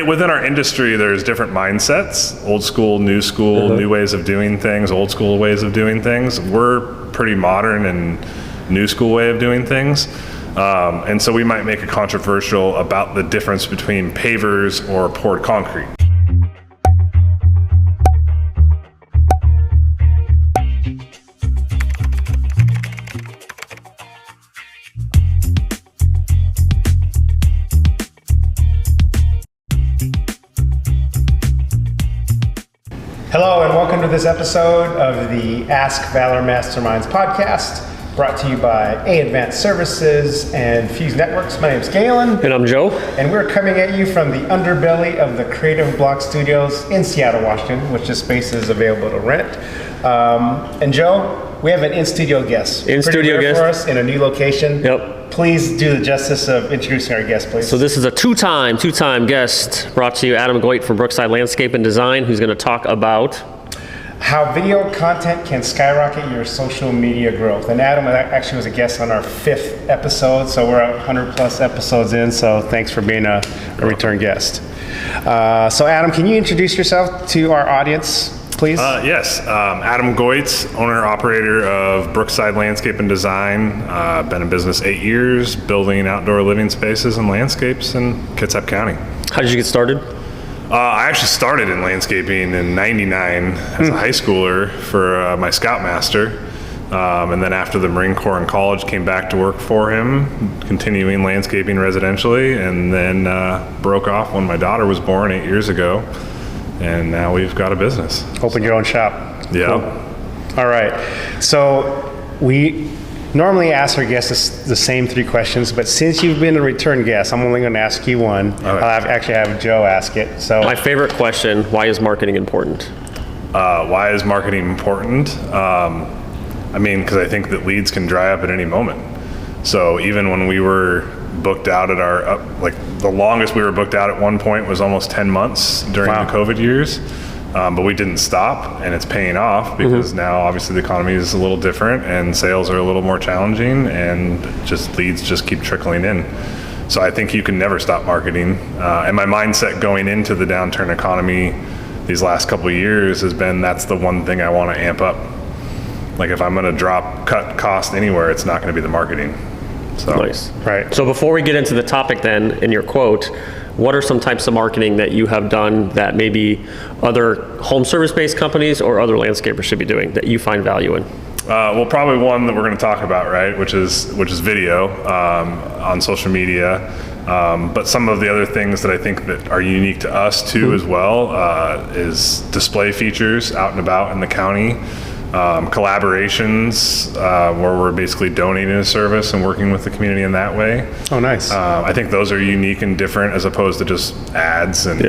Within our industry, there's different mindsets, old school, new ways of doing things, old school ways of doing things. We're pretty modern and new school way of doing things. And so we might make a controversial about the difference between pavers or poured concrete. Hello and welcome to this episode of the Ask Valor Masterminds podcast, brought to you by Advanced Services and Fuse Networks. My name is Galen. And I'm Joe. And we're coming at you from the underbelly of the Creative Block Studios in Seattle, Washington, which this space is available to rent. And Joe, we have an in-studio guest. In-studio guest. For us in a new location. Yep. Please do the justice of introducing our guest, please. So this is a two-time guest brought to you, Adam Goit from Brookside Landscape and Design, who's going to talk about how video content can skyrocket your social media growth. And Adam actually was a guest on our 5th episode, so we're 100 plus episodes in, so thanks for being a return guest. So Adam, can you introduce yourself to our audience, please? Yes, Adam Goit, owner-operator of Brookside Landscape and Design. Been in business 8 years, building outdoor living spaces and landscapes in Kitsap County. How did you get started? I actually started in landscaping in '99 as a high schooler for my Scoutmaster. And then after the Marine Corps in college, came back to work for him, continuing landscaping residentially, and then broke off when my daughter was born 8 years ago. And now we've got a business. Open your own shop. Yeah. Cool. All right. So we normally ask our guests the same 3 questions, but since you've been a return guest, I'm only going to ask you one. All right. I'll actually have Joe ask it. So My favorite question, why is marketing important? Why is marketing important? Because I think that leads can dry up at any moment. So even when we were booked out at our, the longest we were booked out at one point was almost 10 months during the COVID years. But we didn't stop, and it's paying off because now obviously the economy is a little different and sales are a little more challenging, and just leads just keep trickling in. So I think you can never stop marketing. And my mindset going into the downturn economy these last couple of years has been that's the one thing I want to amp up. Like if I'm going to cut cost anywhere, it's not going to be the marketing. So. Nice. Right. So before we get into the topic then, in your quote, what are some types of marketing that you have done that maybe other home service-based companies or other landscapers should be doing that you find value in? Well, probably one that we're going to talk about, right, which is video on social media. But some of the other things that I think that are unique to us too as well is display features out and about in the county. Collaborations where we're basically donating a service and working with the community in that way. Oh, nice. I think those are unique and different as opposed to just ads and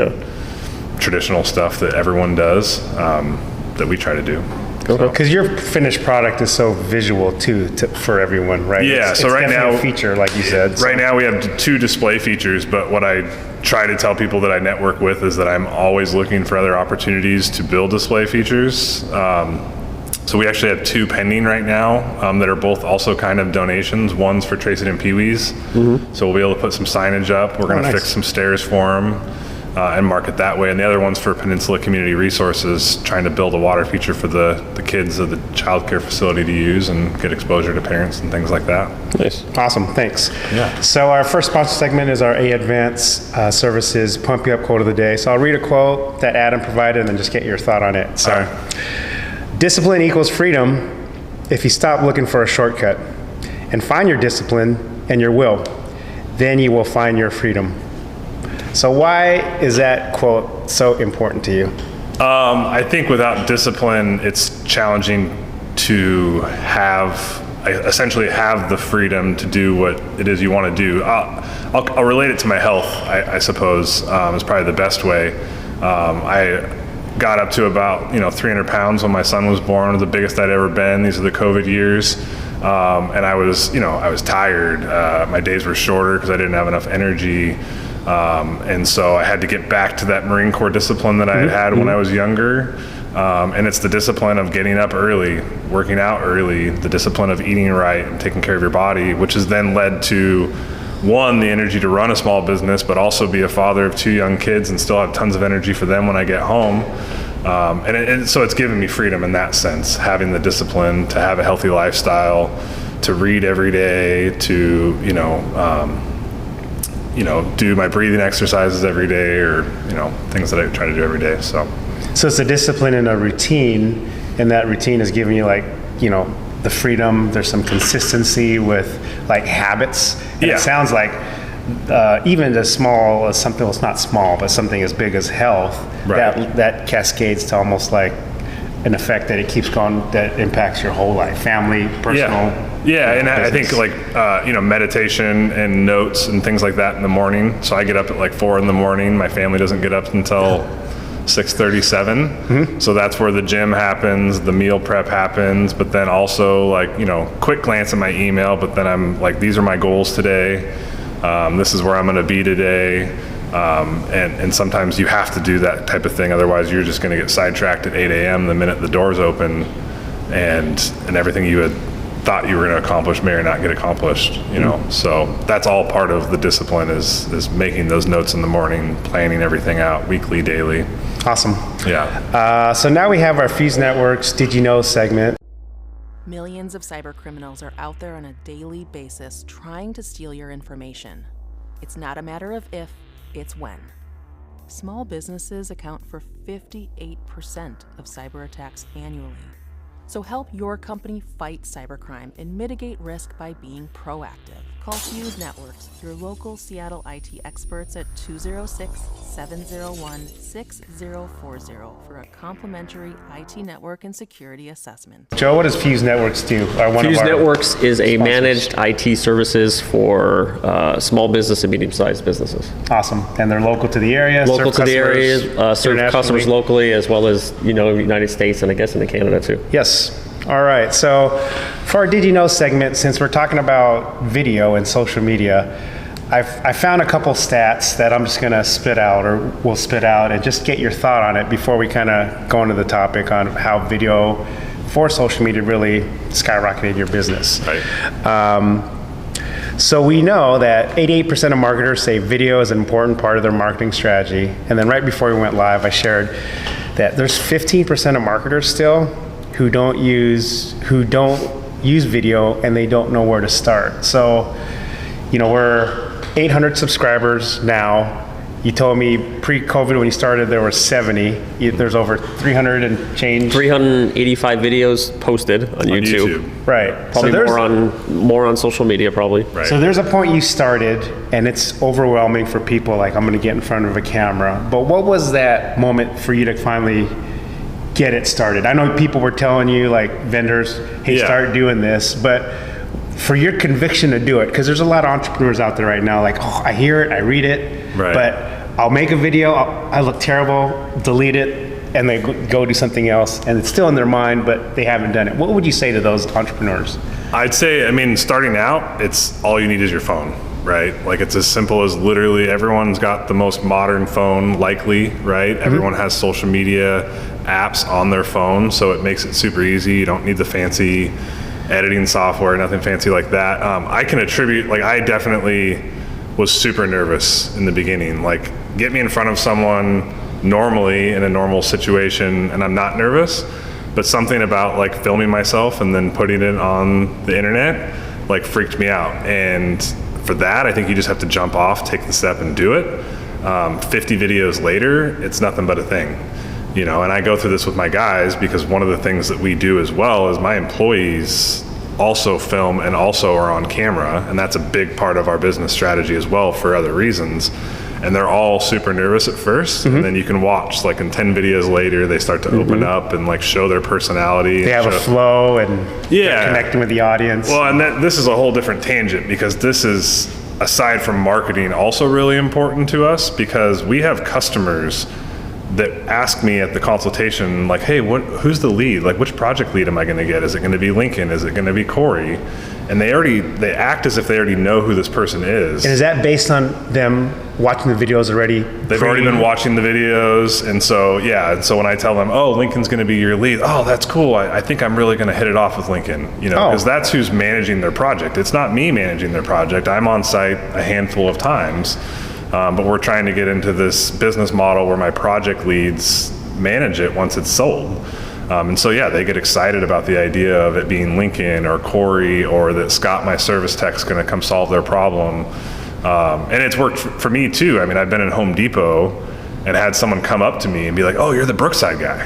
traditional stuff that everyone does that we try to do. Because your finished product is so visual too for everyone, right? Yeah. It's right now, a feature, like you said. Right now we have 2 display features, but what I try to tell people that I network with is that I'm always looking for other opportunities to build display features. So we actually have 2 pending right now that are both also kind of donations. One's for Tracy and Pee-wee's. So we'll be able to put some signage up. We're going to fix some stairs for them and market that way. And the other one's for Peninsula Community Resources, trying to build a water feature for the kids of the child care facility to use and get exposure to parents and things like that. Nice. Awesome, thanks. Yeah. So our first sponsor segment is our Advanced Services Pump You Up Quote of the Day. So I'll read a quote that Adam provided and then just get your thought on it. So. All right. Discipline equals freedom if you stop looking for a shortcut and find your discipline and your will, then you will find your freedom. So why is that quote so important to you? I think without discipline, it's challenging to essentially have the freedom to do what it is you want to do. I'll relate it to my health, I suppose, is probably the best way. I got up to about 300 pounds when my son was born, the biggest I'd ever been. These are the COVID years, and I was tired. My days were shorter because I didn't have enough energy, and so I had to get back to that Marine Corps discipline that I had when I was younger. And it's the discipline of getting up early, working out early, the discipline of eating right and taking care of your body, which has then led to one, the energy to run a small business, but also be a father of 2 young kids and still have tons of energy for them when I get home. And so it's given me freedom in that sense, having the discipline to have a healthy lifestyle, to read every day, to, do my breathing exercises every day, or, things that I try to do every day. So it's a discipline and a routine, and that routine is giving you the freedom. There's some consistency with habits. And it sounds like even as small as something, well, it's not small, but something as big as health, right, that cascades to almost like an effect that it keeps going, that impacts your whole life, family, personal. Yeah, and I think meditation and notes and things like that in the morning. So I get up at 4 in the morning. My family doesn't get up until 6:37. Mm-hmm. So that's where the gym happens, the meal prep happens, but then also quick glance at my email, but then I'm these are my goals today. This is where I'm going to be today. And sometimes you have to do that type of thing. Otherwise you're just going to get sidetracked at 8 a.m. the minute the doors open, and everything you had thought you were going to accomplish may or not get accomplished, Mm-hmm. So that's all part of the discipline is making those notes in the morning, planning everything out weekly, daily. Awesome. Yeah. So now we have our Fuse Networks Did You Know segment. Millions of cyber criminals are out there on a daily basis trying to steal your information. It's not a matter of if, it's when. Small businesses account for 58% of cyber attacks annually. So help your company fight cybercrime and mitigate risk by being proactive. Call Fuse Networks, your local Seattle IT experts at 206-701-6040 for a complimentary IT network and security assessment. Joe, what does Fuse Networks do? Fuse Networks is a managed IT services for small business and medium-sized businesses. Awesome. And they're local to the area? Local to the area, serve customers locally, as well as, United States and I guess into Canada too. Yes. All right. So for our Did You Know segment, since we're talking about video and social media, I found a couple stats that I'm just going to spit out, or we'll spit out, and just get your thought on it before we kind of go into the topic on how video for social media really skyrocketed your business. Right. So we know that 88% of marketers say video is an important part of their marketing strategy. And then right before we went live, I shared that there's 15% of marketers still who don't use video, and they don't know where to start. So, we're 800 subscribers now. You told me pre-COVID when you started there were 70. There's over 300 and change. 385 videos posted on YouTube. Right. Probably more on social media probably. Right. So there's a point you started, and it's overwhelming for people. I'm going to get in front of a camera. But what was that moment for you to finally get it started? I know people were telling you, vendors, hey, start doing this, but for your conviction to do it, because there's a lot of entrepreneurs out there right now, I hear it, I read it, right, but I'll make a video, I look terrible, delete it, and they go do something else, and it's still in their mind, but they haven't done it. What would you say to those entrepreneurs? I'd say, starting out, it's all you need is your phone, right? It's as simple as literally everyone's got the most modern phone, likely, right? Mm-hmm. Everyone has social media apps on their phone, so it makes it super easy. You don't need the fancy editing software, nothing fancy like that. I can attribute, I definitely was super nervous in the beginning. Get me in front of someone normally in a normal situation, and I'm not nervous, but something about filming myself and then putting it on the internet freaked me out. And for that, I think you just have to jump off, take the step and do it. 50 videos later, it's nothing but a thing. And I go through this with my guys, because one of the things that we do as well is my employees also film and also are on camera, and that's a big part of our business strategy as well for other reasons. And they're all super nervous at first, mm-hmm, and then you can watch in 10 videos later they start to open up and show their personality. They have a flow and they're connecting with the audience. Well, and this is a whole different tangent, because this is, aside from marketing, also really important to us, because we have customers that ask me at the consultation, like, hey, who's the lead? Like, which project lead am I going to get? Is it going to be Lincoln? Is it going to be Corey? And they act as if they already know who this person is. And is that based on them watching the videos already? They've already been watching the videos. And so, yeah. And so when I tell them, oh, Lincoln's going to be your lead. Oh, that's cool. I think I'm really going to hit it off with Lincoln, because that's who's managing their project. It's not me managing their project. I'm on site a handful of times. But we're trying to get into this business model where my project leads manage it once it's sold. And so, yeah, they get excited about the idea of it being Lincoln or Corey, or that Scott, my service tech, is going to come solve their problem. And it's worked for me too. I mean, I've been in Home Depot and had someone come up to me and be like, oh, you're the Brookside guy.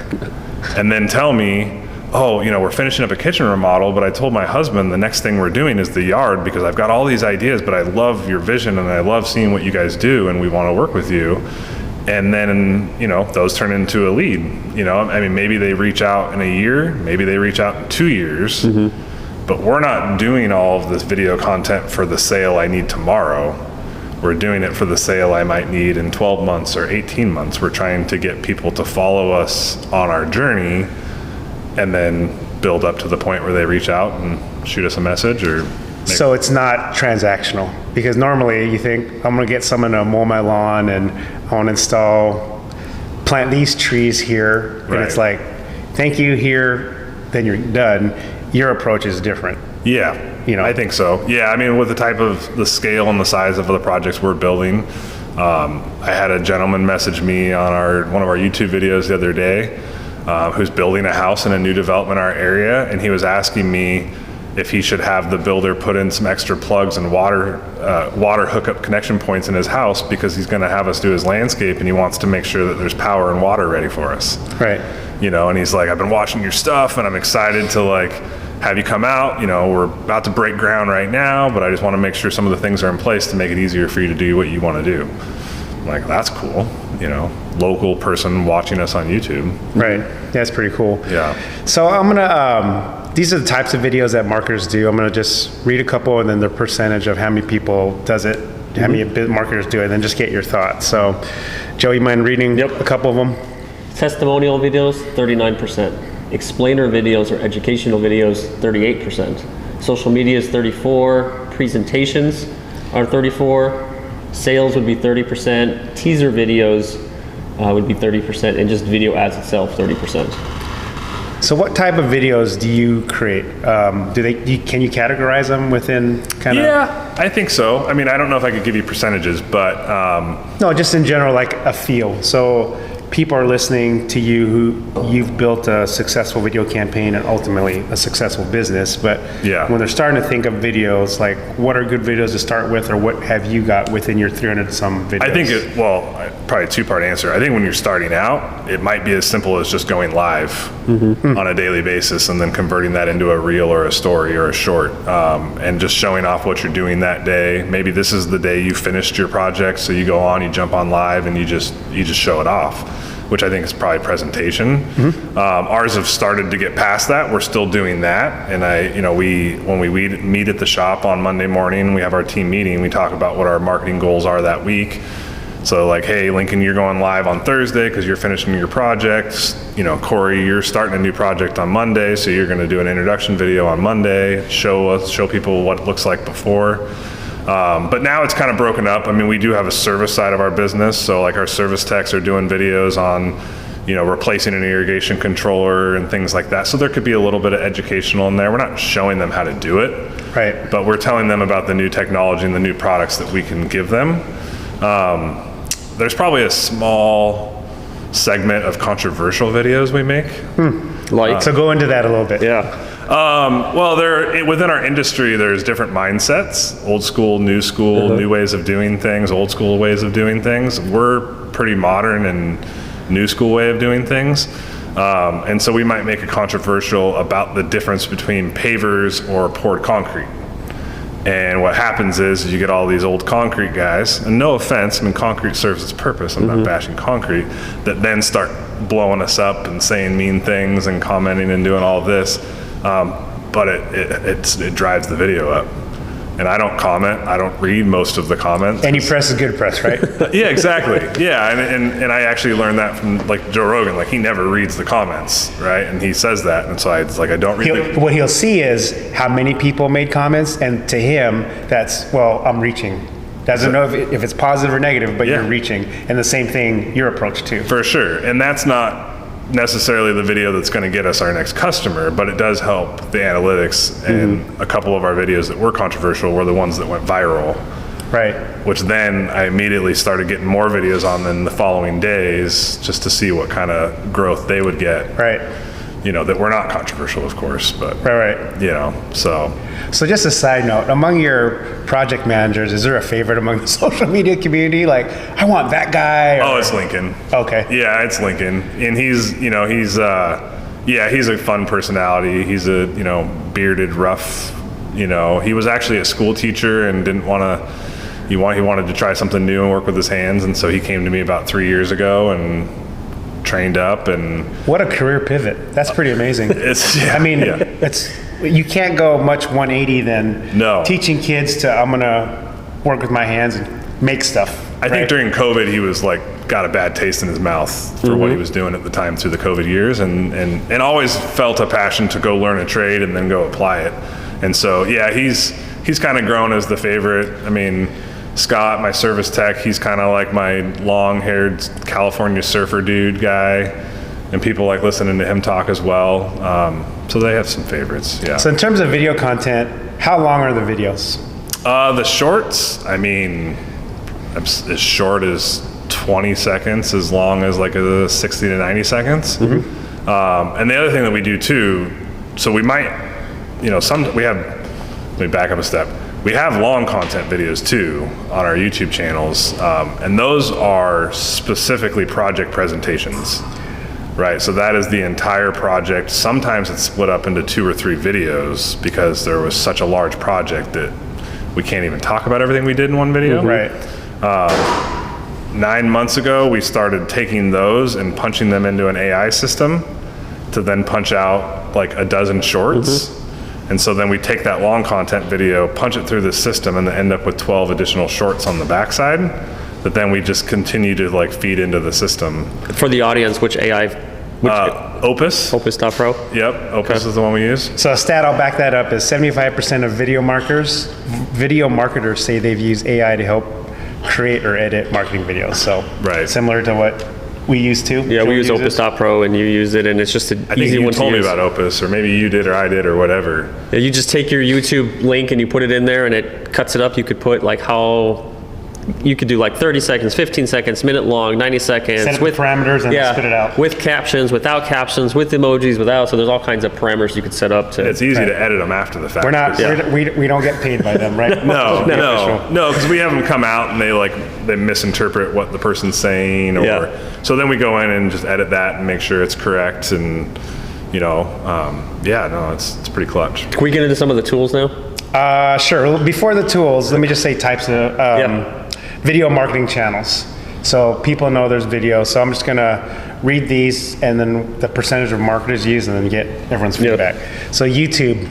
And then tell me, oh, we're finishing up a kitchen remodel, but I told my husband the next thing we're doing is the yard, because I've got all these ideas, but I love your vision and I love seeing what you guys do, and we want to work with you. And then, those turn into a lead. I mean, maybe they reach out in a year, maybe they reach out in 2 years, but we're not doing all of this video content for the sale I need tomorrow. We're doing it for the sale I might need in 12 months or 18 months. We're trying to get people to follow us on our journey and then build up to the point where they reach out and shoot us a message. So it's not transactional, because normally you think, I'm going to get someone to mow my lawn and I want to plant these trees here. And it's like, thank you, here, then you're done. Your approach is different. Yeah, I think so. Yeah, I mean, with the scale and the size of the projects we're building, I had a gentleman message me on one of our YouTube videos the other day, who's building a house in a new development in our area, and he was asking me if he should have the builder put in some extra plugs and water hookup connection points in his house, because he's going to have us do his landscape, and he wants to make sure that there's power and water ready for us. Right. And he's like, I've been watching your stuff and I'm excited to have you come out. We're about to break ground right now, but I just want to make sure some of the things are in place to make it easier for you to do what you want to do. I'm like, that's cool. Local person watching us on YouTube. Right. That's pretty cool. Yeah. So I'm going to, these are the types of videos that marketers do. I'm going to just read a couple, and then the percentage of how many people does it, how many marketers do it, and then just get your thoughts. So, Joe, you mind reading a couple of them? Testimonial videos, 39%. Explainer videos or educational videos, 38%. Social media is 34%. Presentations are 34%. Sales would be 30%. Teaser videos would be 30%. And just video ads itself, 30%. So what type of videos do you create? Can you categorize them within kind of? Yeah, I think so. I mean, I don't know if I could give you percentages, but no, just in general, like a feel. So people are listening to you who you've built a successful video campaign and ultimately a successful business. But when they're starting to think of videos, like what are good videos to start with, or what have you got within your 300 some videos? I think probably a two-part answer. I think when you're starting out, it might be as simple as just going live on a daily basis and then converting that into a reel or a story or a short, and just showing off what you're doing that day. Maybe this is the day you finished your project, so you go on, you jump on live, and you just show it off, which I think is probably presentation. Ours have started to get past that. We're still doing that. And when we meet at the shop on Monday morning, we have our team meeting, we talk about what our marketing goals are that week. So like, hey, Lincoln, you're going live on Thursday because you're finishing your projects. Corey, you're starting a new project on Monday, so you're gonna do an introduction video on Monday, show people what it looks like before. But now it's kind of broken up. I mean, we do have a service side of our business. So like our service techs are doing videos on, replacing an irrigation controller and things like that. So there could be a little bit of educational in there. We're not showing them how to do it, right? But we're telling them about the new technology and the new products that we can give them. There's probably a small segment of controversial videos we make. So go into that a little bit. Yeah. Well, within our industry, there's different mindsets: old school, new ways of doing things, old school ways of doing things. We're pretty modern and new school way of doing things. And so we might make a controversial about the difference between pavers or poured concrete. And what happens is you get all these old concrete guys, and no offense, I mean, concrete serves its purpose, I'm not bashing concrete, that then start blowing us up and saying mean things and commenting and doing all this. But it drives the video up. and I don't comment. I don't read most of the comments. Any press is good press, right? Yeah, exactly. Yeah, and I actually learned that from like Joe Rogan. Like he never reads the comments, right? And he says that, and so it's like I don't read. What he'll see is how many people made comments, and to him, that's, well, I'm reaching. Doesn't know if it's positive or negative, but you're reaching. And the same thing, your approach too. For sure, and that's not necessarily the video that's going to get us our next customer, but it does help the analytics. And a couple of our videos that were controversial were the ones that went viral. Right. Which then I immediately started getting more videos on in the following days just to see what kind of growth they would get. Right. You know, that were not controversial, of course, but, right. You know, so. So just a side note, among your project managers, is there a favorite among the social media community? Like, I want that guy. Oh, it's Lincoln. Okay. Yeah, it's Lincoln. And he's a fun personality. He's a, bearded, rough, he was actually a school teacher and didn't want to, he wanted to try something new and work with his hands. And so he came to me about 3 years ago and trained up. And what a career pivot. That's pretty amazing. It's you can't go much 180 than teaching kids to, I'm gonna work with my hands and make stuff. I think during COVID he was like got a bad taste in his mouth for what he was doing at the time through the COVID years, and always felt a passion to go learn a trade and then go apply it. And so he's kind of grown as the favorite. I mean, Scott, my service tech, he's kind of like my long-haired California surfer dude guy, and people like listening to him talk as well. So they have some favorites, yeah. So in terms of video content, how long are the videos? The shorts, I mean, as short as 20 seconds, as long as like a 60 to 90 seconds. And the other thing that we do too, so we might, let me back up a step. We have long content videos too on our YouTube channels, and those are specifically project presentations, right? So that is the entire project. Sometimes it's split up into 2 or 3 videos because there was such a large project that we can't even talk about everything we did in one video. Right. 9 months ago, we started taking those and punching them into an AI system to then punch out like a dozen shorts. And so then we take that long content video, punch it through the system, and then end up with 12 additional shorts on the backside that then we just continue to like feed into the system. For the audience, which AI? Opus. Opus.pro? Yep, Opus is the one we use. So a stat, I'll back that up, is 75% of video marketers say they've used AI to help create or edit marketing videos. So similar to what we used to. Yeah, we use Opus.pro and you use it, and it's just an easy one to use. I think you told me about Opus, or maybe you did or I did or whatever. Yeah, you just take your YouTube link and you put it in there and it cuts it up. You could put like you could do like 30 seconds, 15 seconds, minute long, 90 seconds. Set up with parameters and spit it out. With captions, without captions, with emojis, without. So there's all kinds of parameters you could set up to. It's easy to edit them after the fact. We're not, we don't get paid by them, right? No, because we have them come out and they misinterpret what the person's saying, so then we go in and just edit that and make sure it's correct, and it's pretty clutch. Can we get into some of the tools now? Sure. Before the tools, let me just say types of video marketing channels. So people know there's video. So I'm just going to read these and then the percentage of marketers use and then get everyone's feedback. So YouTube,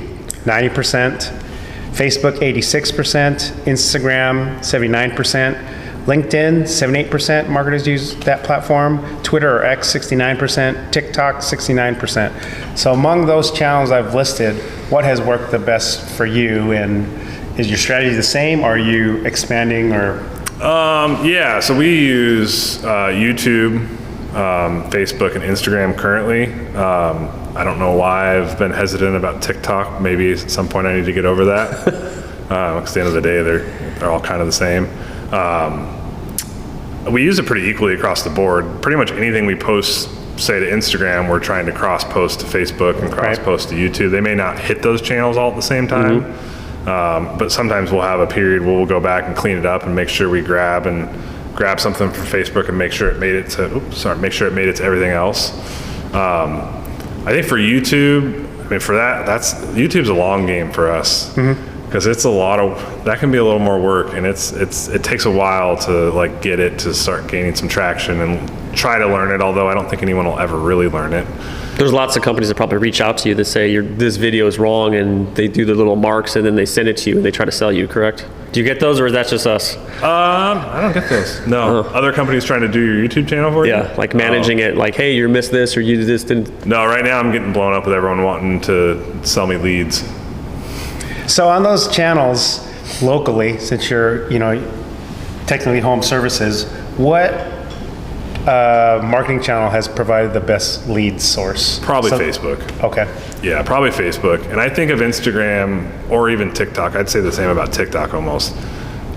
90%, Facebook, 86%, Instagram, 79%, LinkedIn, 78% marketers use that platform, Twitter or X, 69%, TikTok, 69%. So among those channels I've listed, what has worked the best for you, and is your strategy the same, or are you expanding or? So we use YouTube, Facebook, and Instagram currently. I don't know why I've been hesitant about TikTok. Maybe at some point I need to get over that. Because at the end of the day, they're all kind of the same. We use it pretty equally across the board. Pretty much anything we post, say to Instagram, we're trying to cross-post to Facebook and cross-post to YouTube. They may not hit those channels all at the same time, but sometimes we'll have a period where we'll go back and clean it up and make sure we grab something from Facebook and make sure it made it to everything else. I think for YouTube, YouTube's a long game for us. Because it's that can be a little more work, and it takes a while to like get it to start gaining some traction, and try to learn it, although I don't think anyone will ever really learn it. There's lots of companies that probably reach out to you that say this video is wrong, and they do the little marks and then they send it to you and they try to sell you, correct? Do you get those, or is that just us? I don't get those. No. Other companies trying to do your YouTube channel for you? Yeah, like managing it, like, hey, you missed this, or you did this, didn't. No, right now I'm getting blown up with everyone wanting to sell me leads. So on those channels locally, since you're, technically home services, what marketing channel has provided the best lead source? Probably Facebook. Okay. Yeah, probably Facebook. And I think of Instagram or even TikTok, I'd say the same about TikTok almost,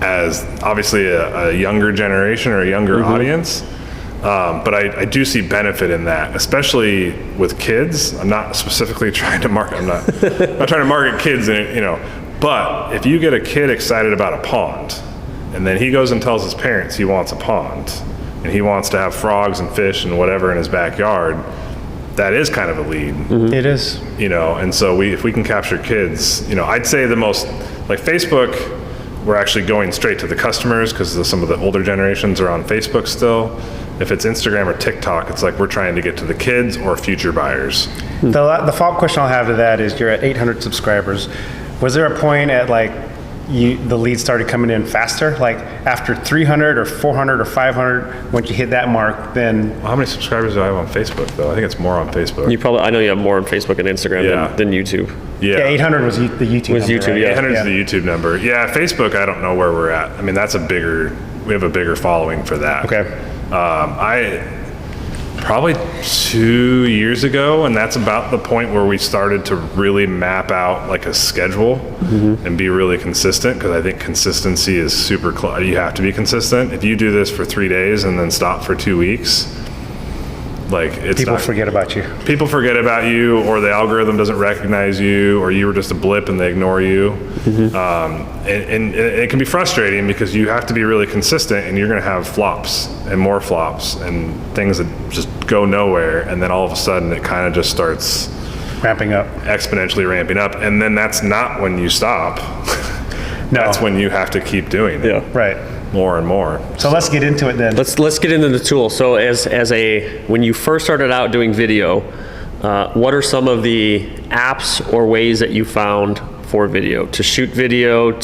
as obviously a younger generation or a younger audience. But I do see benefit in that, especially with kids. I'm not specifically trying to market, I'm not trying to market kids in it, but if you get a kid excited about a pond, and then he goes and tells his parents he wants a pond, and he wants to have frogs and fish and whatever in his backyard, that is kind of a lead. It is. And so if we can capture kids, I'd say the most, like Facebook, we're actually going straight to the customers because some of the older generations are on Facebook still. If it's Instagram or TikTok, it's like we're trying to get to the kids or future buyers. The follow-up question I'll have to that is, you're at 800 subscribers. Was there a point at the leads started coming in faster? Like after 300 or 400 or 500, once you hit that mark, then... Well, how many subscribers do I have on Facebook though? I think it's more on Facebook. I know you have more on Facebook and Instagram than YouTube. Yeah, 800 was the YouTube number, YouTube, right? yeah. 800 is the YouTube number. Yeah, Facebook, I don't know where we're at. I mean, we have a bigger following for that. Okay. Probably 2 years ago, and that's about the point where we started to really map out like a schedule and be really consistent, because I think consistency is super you have to be consistent. If you do this for 3 days and then stop for 2 weeks, people forget about you. People forget about you, or the algorithm doesn't recognize you, or you were just a blip and they ignore you. And it can be frustrating because you have to be really consistent, and you're going to have flops and more flops and things that just go nowhere. And then all of a sudden it kind of just starts ramping up, exponentially ramping up. And then that's not when you stop. That's when you have to keep doing it. Yeah. Right. More and more. So let's get into it then. Let's get into the tool. So when you first started out doing video, what are some of the apps or ways that you found for video, to shoot video, are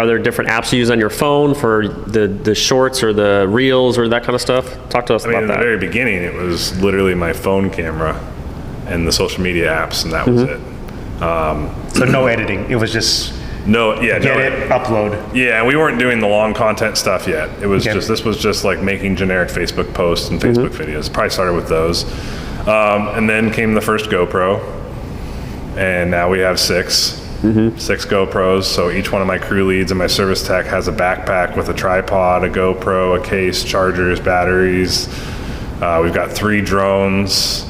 there different apps you use on your phone for the shorts or the reels or that kind of stuff? Talk to us about In that. the very beginning, it was literally my phone camera and the social media apps, and that was it. So no editing. It was just upload. Yeah, and we weren't doing the long content stuff yet. It was this was just like making generic Facebook posts and Facebook videos. Probably started with those. And then came the first GoPro, and now we have 6 GoPros. So each one of my crew leads and my service tech has a backpack with a tripod, a GoPro, a case, chargers, batteries. We've got 3 drones.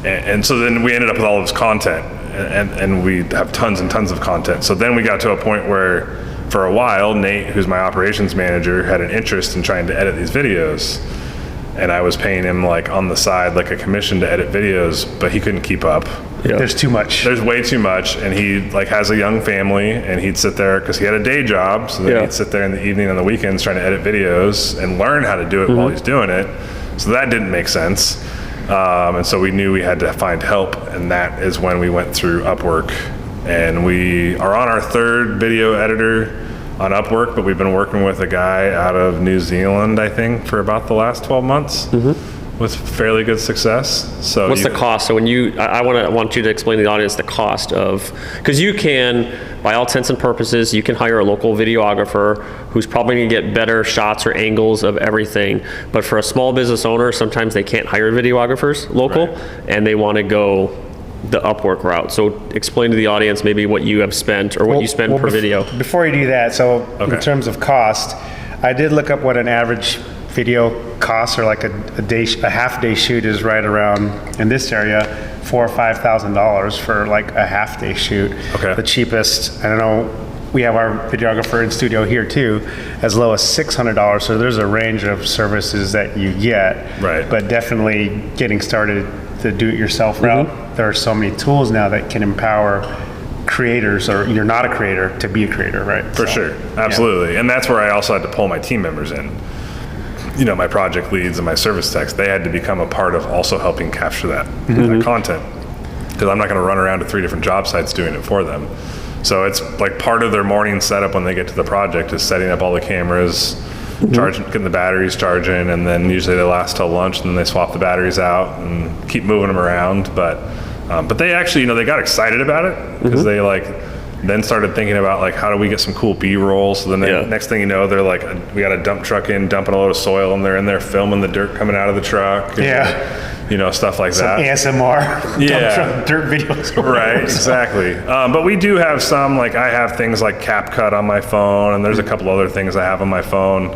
And so then we ended up with all of this content, and we have tons and tons of content. So then we got to a point where, for a while, Nate, who's my operations manager, had an interest in trying to edit these videos. And I was paying him on the side, a commission to edit videos, but he couldn't keep up. Yeah. There's too much. There's way too much. And he has a young family, and he'd sit there, because he had a day job. So then he'd sit there in the evening and the weekends trying to edit videos and learn how to do it while he's doing it. So that didn't make sense. And so we knew we had to find help, and that is when we went through Upwork. And we are on our 3rd video editor on Upwork, but we've been working with a guy out of New Zealand, I think, for about the last 12 months with fairly good success. So what's the cost? So when I want you to explain to the audience the cost of, because you can, by all intents and purposes, you can hire a local videographer who's probably going to get better shots or angles of everything. But for a small business owner, sometimes they can't hire videographers local, and they want to go the Upwork route. So explain to the audience maybe what you have spent or what you spend per video. Before you do that, so in terms of cost, I did look up what an average video costs, or a half day shoot is right around, in this area, $4,000 or $5,000 for a half day shoot. Okay. The cheapest, I don't know, we have our videographer in studio here too, as low as $600. So there's a range of services that you get. Right. But definitely getting started the do-it-yourself route, there are so many tools now that can empower creators, or you're not a creator, to be a creator, right? For sure, absolutely. And that's where I also had to pull my team members in. my project leads and my service techs, they had to become a part of also helping capture that content, because I'm not going to run around to 3 different job sites doing it for them. So it's like part of their morning setup when they get to the project is setting up all the cameras, getting the batteries charging, and then usually they last till lunch, and then they swap the batteries out and keep moving them around. But they actually, they got excited about it, because they then started thinking about how do we get some cool B-roll. So then next thing you know, they're like, we got a dump truck dumping a load of soil, and they're in there filming the dirt coming out of the truck. And, stuff like Some that. ASMR, dump truck dirt videos. Right, exactly. But we do have some, I have things like CapCut on my phone, and there's a couple other things I have on my phone.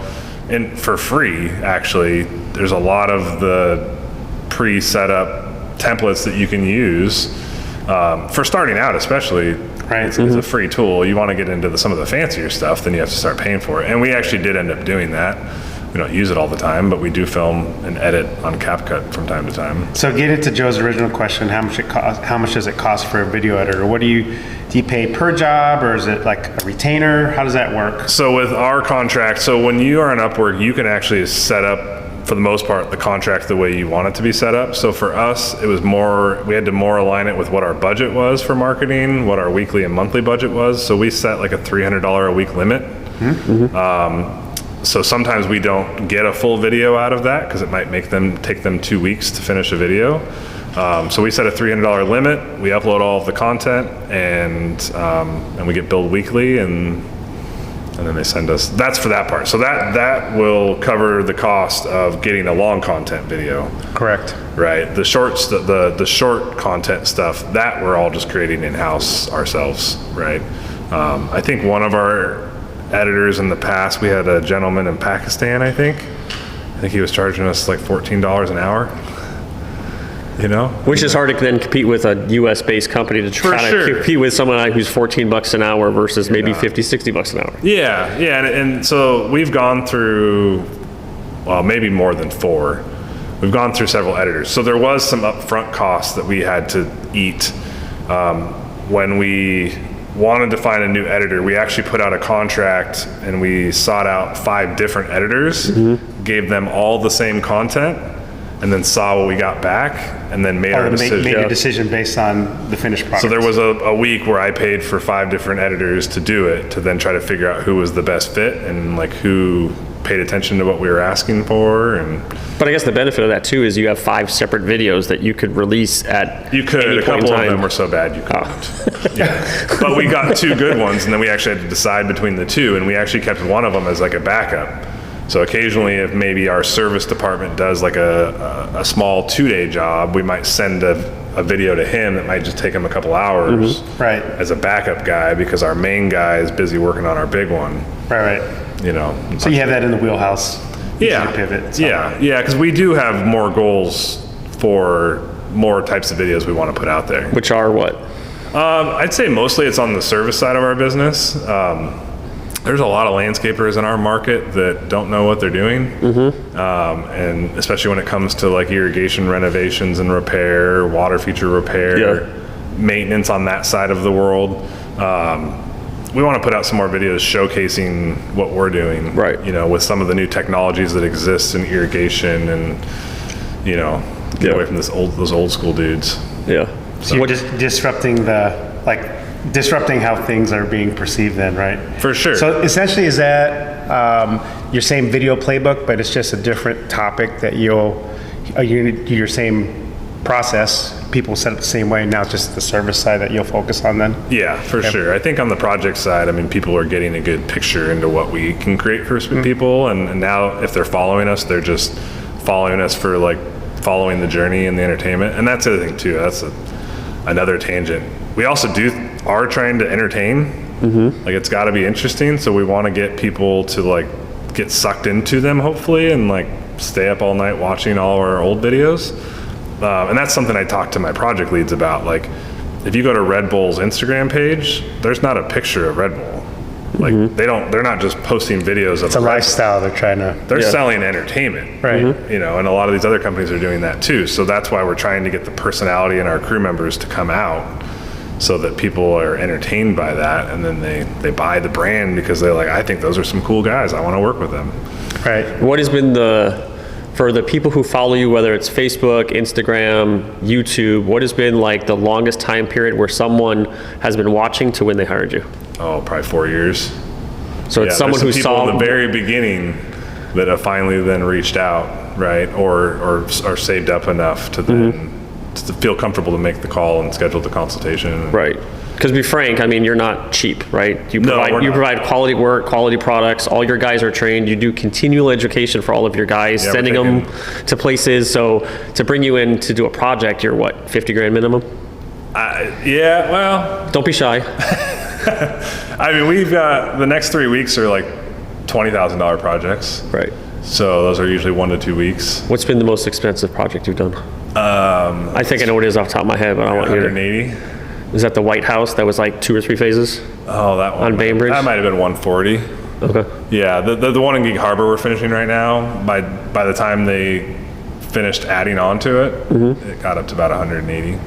And for free, actually, there's a lot of the pre-set up templates that you can use for starting out, especially. Right. It's a free tool. You want to get into some of the fancier stuff, then you have to start paying for it. And we actually did end up doing that. We don't use it all the time, but we do film and edit on CapCut from time to time. So get into Joe's original question: how much does it cost for a video editor? What do you pay per job, or is it like a retainer? How does that work? So with our contract, so when you are on Upwork, you can actually set up, for the most part, the contract the way you want it to be set up. So for us, it was we had to more align it with what our budget was for marketing, what our weekly and monthly budget was. So we set a $300 a week limit. So sometimes we don't get a full video out of that, because it might take them 2 weeks to finish a video. So we set a $300 limit. We upload all of the content, and we get billed weekly, and then they send us. That's for that part. So that will cover the cost of getting a long content video. Correct. Right. The shorts, the short content stuff, that we're all just creating in-house ourselves. Right. I think one of our editors in the past, we had a gentleman in Pakistan, I think he was charging us $14 an hour, which is hard to then compete with a US based company to try to compete with someone who's $14 an hour versus maybe $50-$60 an hour. And so we've gone through, well, maybe more than 4. We've gone through several editors. So there was some upfront costs that we had to eat when we wanted to find a new editor. We actually put out a contract, and we sought out 5 different editors, gave them all the same content, and then saw what we got back, and then made our decision. Made a decision based on the finished product. So there was a week where I paid for 5 different editors to do it, to then try to figure out who was the best fit, and who paid attention to what we were asking for. But I guess the benefit of that too is you have 5 separate videos that you could release at any point a couple in time. of them were so bad you couldn't. But we got 2 good ones, and then we actually had to decide between the 2, and we actually kept one of them as a backup. So occasionally, if maybe our service department does a small 2-day job, we might send a video to him that might just take him a couple hours as a backup guy, because our main guy is busy working on our big one. Right. So you have that in the wheelhouse. Pivot. Because we do have more goals for more types of videos we want to put out there. Which are what? I'd say mostly it's on the service side of our business. There's a lot of landscapers in our market that don't know what they're doing. And especially when it comes to irrigation renovations and repair, water feature repair, maintenance on that side of the world. We want to put out some more videos showcasing what we're doing, with some of the new technologies that exist in irrigation, and get away from those old school dudes. So you're just disrupting disrupting how things are being perceived then, right? For sure. So essentially, is that your same video playbook, but it's just a different topic that your same process, people set up the same way, now it's just the service side that you'll focus on then? Yeah, for sure. I think on the project side, people are getting a good picture into what we can create for people, and now if they're following us, they're just following us for following the journey and the entertainment. And that's the other thing too, that's another tangent. We also are trying to entertain. It's got to be interesting, so we want to get people to get sucked into them, hopefully, and stay up all night watching all our old videos. And that's something I talk to my project leads about. If you go to Red Bull's Instagram page, there's not a picture of Red Bull. They're not just posting videos of it's a lifestyle they're selling entertainment, right? And a lot of these other companies are doing that too. So that's why we're trying to get the personality in our crew members to come out, so that people are entertained by that, and then they buy the brand because they're I think those are some cool guys, I want to work with them. Right. What has been for the people who follow you, whether it's Facebook, Instagram, YouTube, what has been like the longest time period where someone has been watching to when they hired you? Oh, probably 4 years. So it's someone who there's some people saw in the very beginning that have finally then reached out, right? Or are saved up enough to then to feel comfortable to make the call and schedule the consultation. Right. Because to be frank, I mean, you're not cheap, right? You No, provide we're you not. provide quality work, quality products. All your guys are trained. You do continual education for all of your guys, Yeah, we're sending them to places. So to bring you in to do a project, you're what, 50 grand minimum? Yeah, well, Don't be shy. I mean, we've got the next 3 weeks are like $20,000 projects. Right. So those are usually 1 to 2 weeks. What's been the most expensive project you've done? I think I know what it is off the top of my head, but I want you to. 180. Is that the White House that was like 2 or 3 phases? Oh, that one. On Bainbridge? That might have been 140. Okay. Yeah, the one in Gig Harbor we're finishing right now. By the time they finished adding on to it, it got up to about 180.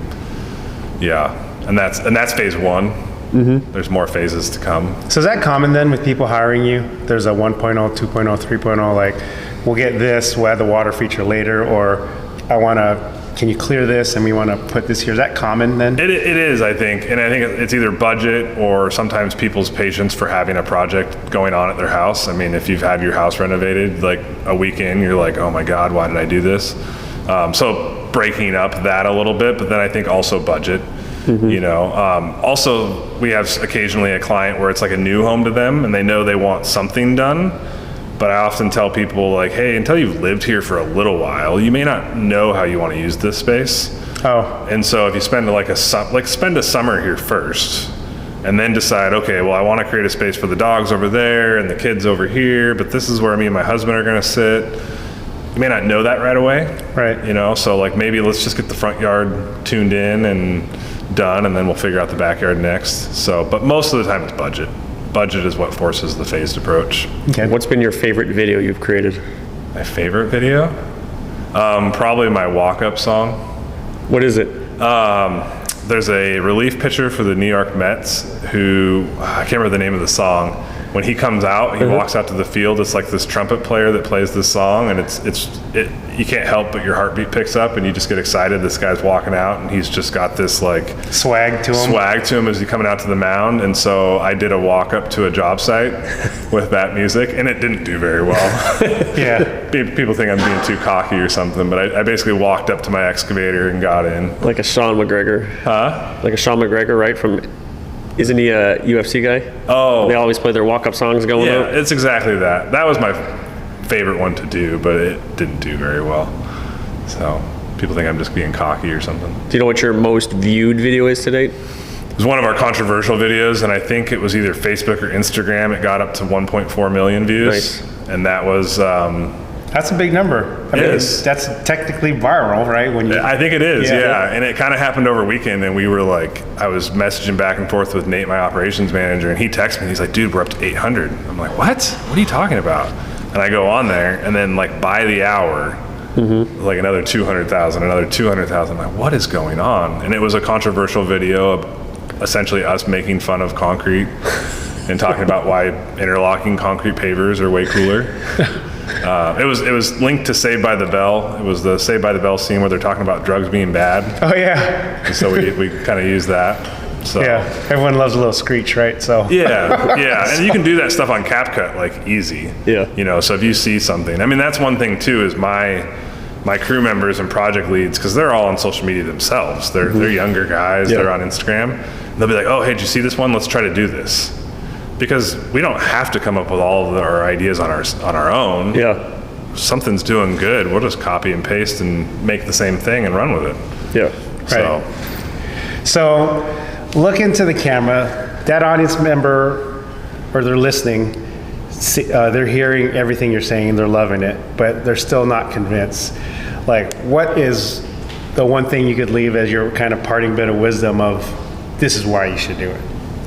Yeah, and that's phase one. There's more phases to come. So is that common then with people hiring you? There's a 1.0, 2.0, 3.0, like, we'll get this, we'll add the water feature later, or can you clear this and we want to put this here? Is that common then? It is, I think, and I think it's either budget or sometimes people's patience for having a project going on at their house. I mean, if you've had your house renovated, like a week in, you're like, oh my God, why did I do this? So breaking up that a little bit, but then I think also budget. You know, also we have occasionally a client where it's like a new home to them and they know they want something done. But I often tell people like, hey, until you've lived here for a little while, you may not know how you want to use this space. Oh, And so if you spend spend a summer here first and then decide, okay, well, I want to create a space for the dogs over there and the kids over here, but this is where me and my husband are going to sit. You may not know that right away. right. You know, so like maybe let's just get the front yard tuned in and done, and then we'll figure out the backyard next. So, but most of the time it's budget. Budget is what forces the phased approach. Okay. What's been your favorite video you've created? My favorite video? Probably my walk-up song. What is it? There's a relief pitcher for the New York Mets who, I can't remember the name of the song. When he comes out, he walks out to the field, it's like this trumpet player that plays this song, and you can't help but your heartbeat picks up and you just get excited. This guy's walking out and he's just got this like Swag to him. as he's coming out to the mound. And so I did a walk up to a job site with that music, and it didn't do very well. Yeah. People think I'm being too cocky or something, but I basically walked up to my excavator and got in. Like a Sean McGregor. Huh? Like a Sean McGregor, right? Isn't he a UFC guy? Oh. They always play their walk-up songs going Yeah, up. it's exactly that. That was my favorite one to do, but it didn't do very well. So people think I'm just being cocky or something. Do you know what your most viewed video is to date? It was one of our controversial videos, and I think it was either Facebook or Instagram. It got up to 1.4 million views. Nice. And that was, That's a big number. I mean, is. that's technically viral, right? When you, I think it is, Yeah. yeah. And it kind of happened over weekend, and we were like, I was messaging back and forth with Nate, my operations manager, and he texted me, he's like, dude, we're up to 800. I'm like, what? What are you talking about? And I go on there, and then like by the hour, like another 200,000, another 200,000. I'm like, what is going on? And it was a controversial video of essentially us making fun of concrete and talking about why interlocking concrete pavers are way cooler. It was linked to Saved by the Bell. It was the Saved by the Bell scene where they're talking about drugs being bad. oh yeah, And so we kind of used that. So yeah. Everyone loves a little screech, right? So yeah, and you can do that stuff on CapCut like easy. Yeah. You know, so if you see something, I mean, that's one thing too is my crew members and project leads, because they're all on social media themselves. They're younger guys. Yeah. They're on Instagram. And they'll be like, oh, hey, did you see this one? Let's try to do this. Because we don't have to come up with all of our ideas on our own. Yeah. Something's doing good, we'll just copy and paste and make the same thing and run with it. Yeah. So look into the camera. That audience member, or they're listening, they're hearing everything you're saying and they're loving it, but they're still not convinced. Like, what is the one thing you could leave as your kind of parting bit of wisdom of this is why you should do it?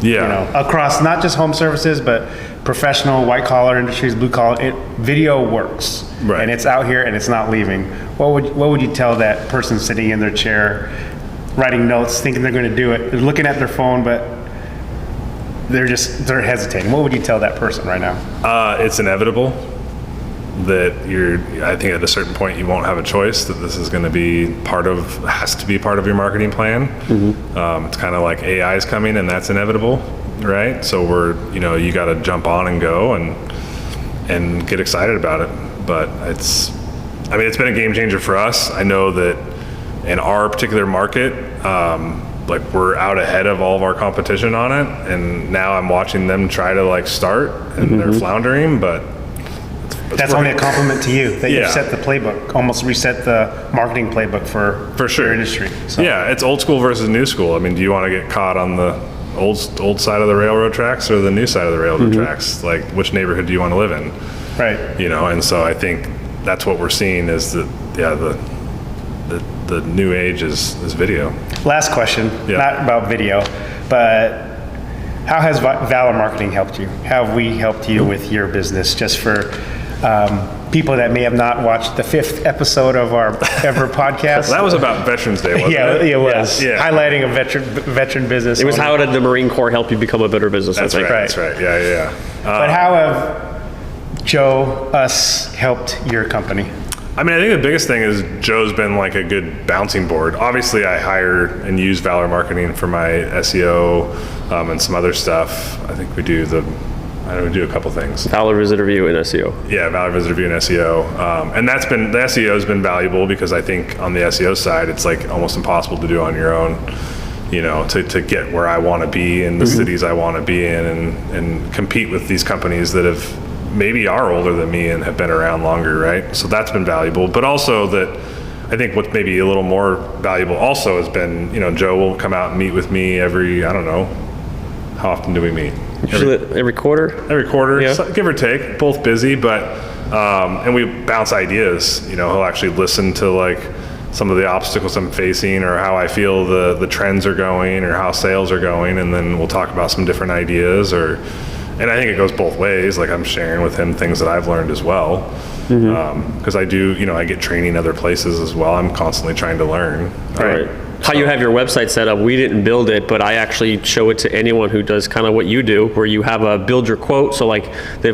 yeah. You know, across not just home services, but professional, white collar industries, blue collar, video works. Right. And it's out here and it's not leaving. What would you tell that person sitting in their chair, writing notes, thinking they're going to do it? They're looking at their phone, but they're hesitating. What would you tell that person right now? It's inevitable. that I think at a certain point you won't have a choice, that this is going to be has to be part of your marketing plan. It's kind of like AI is coming and that's inevitable, right? So you got to jump on and go and get excited about it. But it's been a game changer for us. I know that in our particular market, we're out ahead of all of our competition on it, and now I'm watching them try to start, and they're floundering, but that's only a compliment to you that you've set the playbook, almost reset the marketing playbook for sure your industry. So. Yeah, it's old school versus new school. I mean, do you want to get caught on the old side of the railroad tracks or the new side of the railroad tracks? Like, which neighborhood do you want to live in? Right. And so I think that's what we're seeing is that, the new age is video. Last question, not about video, but how has Valor Marketing helped you? How have we helped you with your business? Just for people that may have not watched the 5th episode of our ever podcast. That was about Veterans Day, wasn't it? It was. Yeah. Highlighting a veteran business. It was how did the Marine Corps help you become a better business? That's right. That's right. Yeah. But how have Joe, us helped your company? I mean, I think the biggest thing is Joe's been like a good bouncing board. Obviously, I hire and use Valor Marketing for my SEO and some other stuff. I think we do a couple things. Valor Visitor View and SEO. Yeah, Valor Visitor View and SEO. And the SEO has been valuable because I think on the SEO side, it's like almost impossible to do on your own, to get where I want to be in the cities I want to be in and compete with these companies that maybe are older than me and have been around longer, right? So that's been valuable. But also that I think what's maybe a little more valuable also has been, Joe will come out and meet with me every, I don't know, how often do we meet? Every quarter? Every quarter, yeah. Give or take, both busy, but, and we bounce ideas. He'll actually listen to some of the obstacles I'm facing or how I feel the trends are going or how sales are going, and then we'll talk about some different ideas and I think it goes both ways. Like I'm sharing with him things that I've learned as well. Because I do, I get training other places as well. I'm constantly trying to learn. Right. How you have your website set up, we didn't build it, but I actually show it to anyone who does kind of what you do, where you have a build your quote. So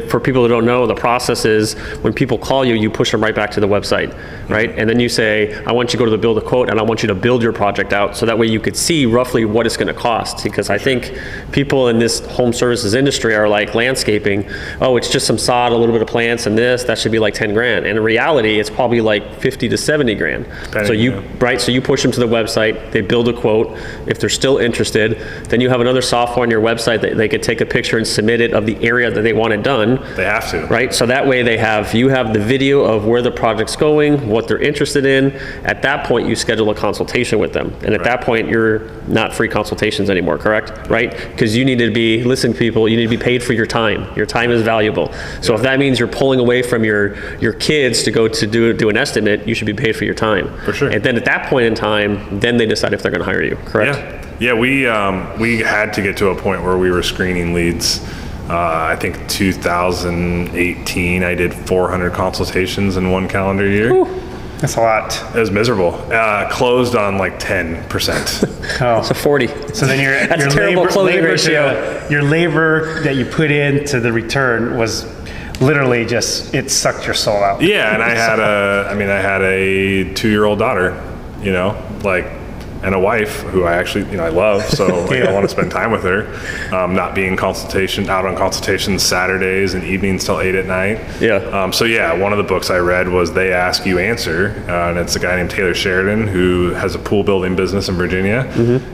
for people who don't know, the process is when people call you, you push them right back to the website, right? And then you say, I want you to go to the build a quote and I want you to build your project out. So that way you could see roughly what it's going to cost. Because I think people in this home services industry are like landscaping. Oh, it's just some sod, a little bit of plants and that should be like 10 grand. And in reality, it's probably like 50 to 70 grand. So you push them to the website, they build a quote. If they're still interested, then you have another software on your website that they could take a picture and submit it of the area that they want it done. They have to. Right? So that way you have the video of where the project's going, what they're interested in. At that point, you schedule a consultation with them. And at that point, you're not free consultations anymore, correct? Right? Because you need to be, listen people, you need to be paid for your time. Your time is valuable. So if that means you're pulling away from your kids to go to do an estimate, you should be paid for your time. For sure. And then at that point in time, then they decide if they're going to hire you, correct? Yeah, we had to get to a point where we were screening leads. I think 2018, I did 400 consultations in one calendar year. Whew. That's a lot. It was miserable. Closed on 10%. Oh, so 40. So then that's a terrible closing ratio. Your labor that you put into the return was literally it sucked your soul out. Yeah, and I had a 2-year-old daughter, and a wife who I actually, I love, so I want to spend time with her. Not being out on consultations Saturdays and evenings till 8 at night. Yeah. One of the books I read was They Ask, You Answer, and it's a guy named Taylor Sheridan who has a pool building business in Virginia,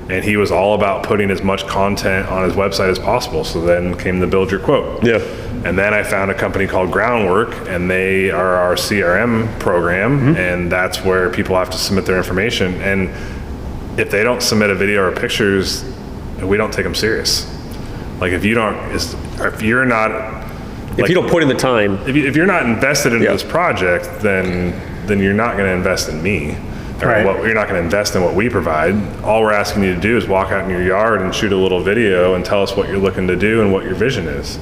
and he was all about putting as much content on his website as possible. So then came the Build Your Quote. Yeah. And then I found a company called Groundwork, and they are our CRM program, and that's where people have to submit their information. And if they don't submit a video or pictures, we don't take them serious. If you don't put in the time, if you're not invested in this project, then you're not going to invest in me. Right. You're not going to invest in what we provide. All we're asking you to do is walk out in your yard and shoot a little video and tell us what you're looking to do and what your vision is.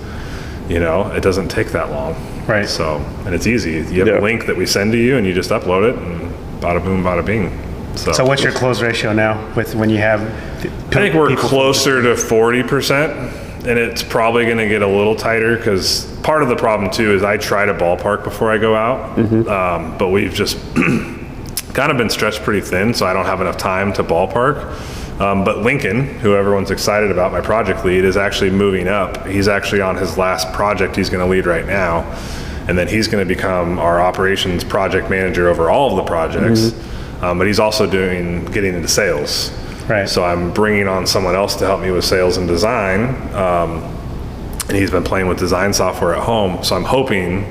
It doesn't take that long. Right. So, and it's easy. You have a link that we send to you and you just upload it and bada boom, bada bing. So what's your close ratio now with when you have? I think we're closer to 40%. and it's probably going to get a little tighter because part of the problem too is I try to ballpark before I go out, but we've just kind of been stretched pretty thin, so I don't have enough time to ballpark. But Lincoln, who everyone's excited about, my project lead, is actually moving up. He's actually on his last project he's going to lead right now, and then he's going to become our operations project manager over all of the projects. But he's also getting into sales. Right. So I'm bringing on someone else to help me with sales and design, and he's been playing with design software at home. So I'm hoping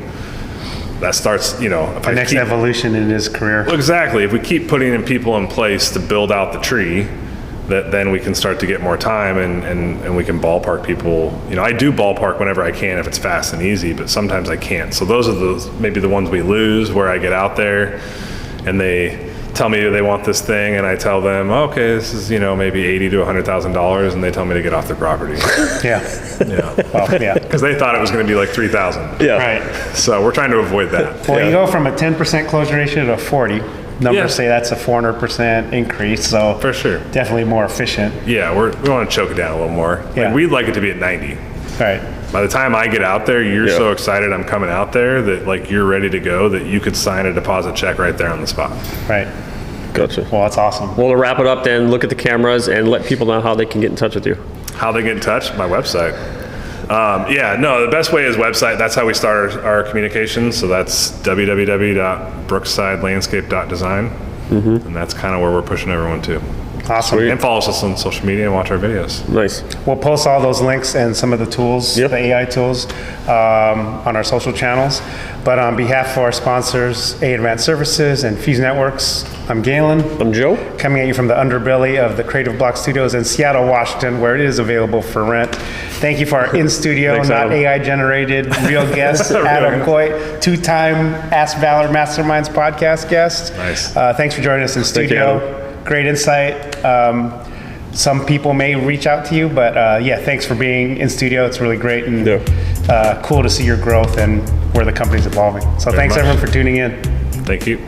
that starts, if The next evolution in his career. Exactly. If we keep putting in people in place to build out the tree, that then we can start to get more time and we can ballpark people. I do ballpark whenever I can if it's fast and easy, but sometimes I can't. So those are maybe the ones we lose, where I get out there and they tell me they want this thing, and I tell them, okay, this is maybe $80,000 to $100,000, and they tell me to get off their property. Yeah. Well, yeah. Because they thought it was going to be like $3,000. Yeah. Right. So we're trying to avoid that. Well, you go from a 10% closure ratio to 40. Numbers Yeah. say that's a 400% increase, so For sure. definitely more efficient. Yeah, we want to choke it down a little more. Yeah. Like, we'd like it to be at 90. Right. By the time I get out there, you're so excited I'm coming out there that like you're ready to go, that you could sign a deposit check right there on the spot. Right. Gotcha. Well, that's awesome. Well, to wrap it up then, look at the cameras and let people know how they can get in touch with you. How they get in touch? My website. The best way is website. That's how we start our communications. So that's www.brooksidelandscape.design. And that's kind of where we're pushing everyone to. Awesome. And follow us on social media and watch our videos. Nice. We'll post all those links and some of the tools, Yep. the AI tools, on our social channels. But on behalf of our sponsors, A Advanced Services and Fuse Networks, I'm Galen, I'm Joe. coming at you from the underbelly of the Creative Block Studios in Seattle, Washington, where it is available for rent. Thank you for our in-studio, Thanks, not Adam. AI-generated, real guest, Adam Coit, two-time Ask Valor Masterminds podcast guest. Nice. Thanks for joining us in you, studio. Adam. Great insight. Some people may reach out to you, but thanks for being in studio. It's really great and cool to see your growth and where the company's evolving. So thanks much. everyone for tuning in. Thank you.